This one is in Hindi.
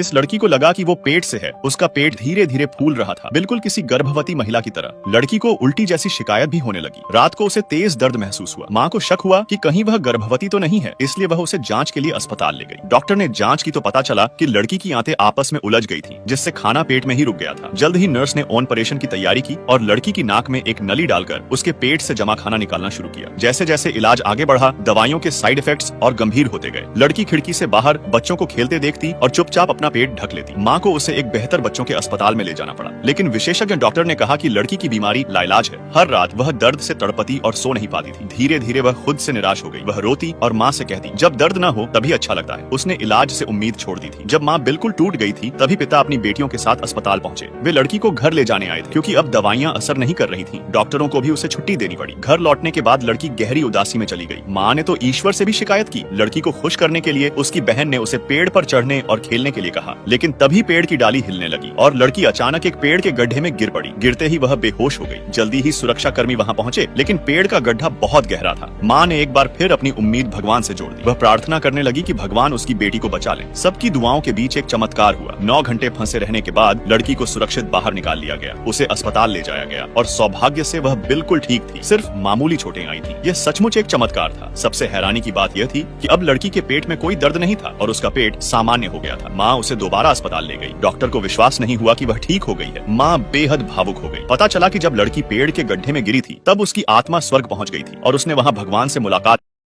इस लड़की को लगा कि वो पेट से है। उसका पेट धीरे धीरे फूल रहा था, बिल्कुल किसी गर्भवती महिला की तरह। लड़की को उल्टी जैसी शिकायत भी होने लगी। रात को उसे तेज दर्द महसूस हुआ। माँ को शक हुआ कि कहीं वह गर्भवती तो नहीं है, इसलिए वह उसे जांच के लिए अस्पताल ले गई। डॉक्टर ने जांच की तो पता चला कि लड़की की आंतें आपस में उलझ गई थी, जिससे खाना पेट में ही रुक गया था। जल्द ही नर्स ने ऑपरेशन की तैयारी की और लड़की की नाक में एक नली डालकर उसके पेट से जमा खाना निकालना शुरू किया। जैसे जैसे इलाज आगे बढ़ा, दवाइयों के साइड इफेक्ट्स और गंभीर होते गए। लड़की खिड़की से बाहर बच्चों को खेलते देखती और चुपचाप अपना पेट ढक लेती। माँ को उसे एक बेहतर बच्चों के अस्पताल में ले जाना पड़ा, लेकिन विशेषज्ञ डॉक्टर ने कहा कि लड़की की बीमारी लाइलाज है। हर रात वह दर्द से तड़पती और सो नहीं पाती थी। धीरे धीरे वह खुद से निराश हो गई। वह रोती और माँ से कहती, जब दर्द न हो तभी अच्छा लगता है। उसने इलाज से उम्मीद छोड़ दी थी। जब माँ बिल्कुल टूट गई थी, तभी पिता अपनी बेटियों के साथ अस्पताल पहुंचे। वे लड़की को घर ले जाने आए थे, क्योंकि अब दवाइयां असर नहीं कर रही थीं। डॉक्टरों को भी उसे छुट्टी देनी पड़ी। घर लौटने के बाद लड़की गहरी उदासी में चली गई। माँ ने तो ईश्वर से भी शिकायत की। लड़की को खुश करने के लिए उसकी बहन ने उसे पेड़ पर चढ़ने और खेलने के लिए कहा, लेकिन तभी पेड़ की डाली हिलने लगी और लड़की अचानक एक पेड़ के गड्ढे में गिर पड़ी। गिरते ही वह बेहोश हो गई। जल्दी ही सुरक्षा कर्मी वहां पहुंचे, लेकिन पेड़ का गड्ढा बहुत गहरा था। माँ ने एक बार फिर अपनी उम्मीद भगवान से जोड़ दी। वह प्रार्थना करने लगी कि भगवान उसकी बेटी को बचा ले। सबकी दुआओं के बीच एक चमत्कार हुआ। 9 घंटे फंसे रहने के बाद लड़की को सुरक्षित बाहर निकाल लिया गया। उसे अस्पताल ले जाया गया और सौभाग्य से वह बिल्कुल ठीक थी। सिर्फ मामूली चोटें आई थी। यह सचमुच एक चमत्कार था। सबसे हैरानी की बात यह थी कि अब लड़की के पेट में कोई दर्द नहीं था और उसका पेट सामान्य हो गया था। माँ उसे दोबारा अस्पताल ले गई। डॉक्टर को विश्वास नहीं हुआ कि वह ठीक हो गई है। माँ बेहद भावुक हो गई। पता चला कि जब लड़की पेड़ के गड्ढे में गिरी थी, तब उसकी आत्मा स्वर्ग पहुंच गई थी और उसने वहां भगवान से मुलाकात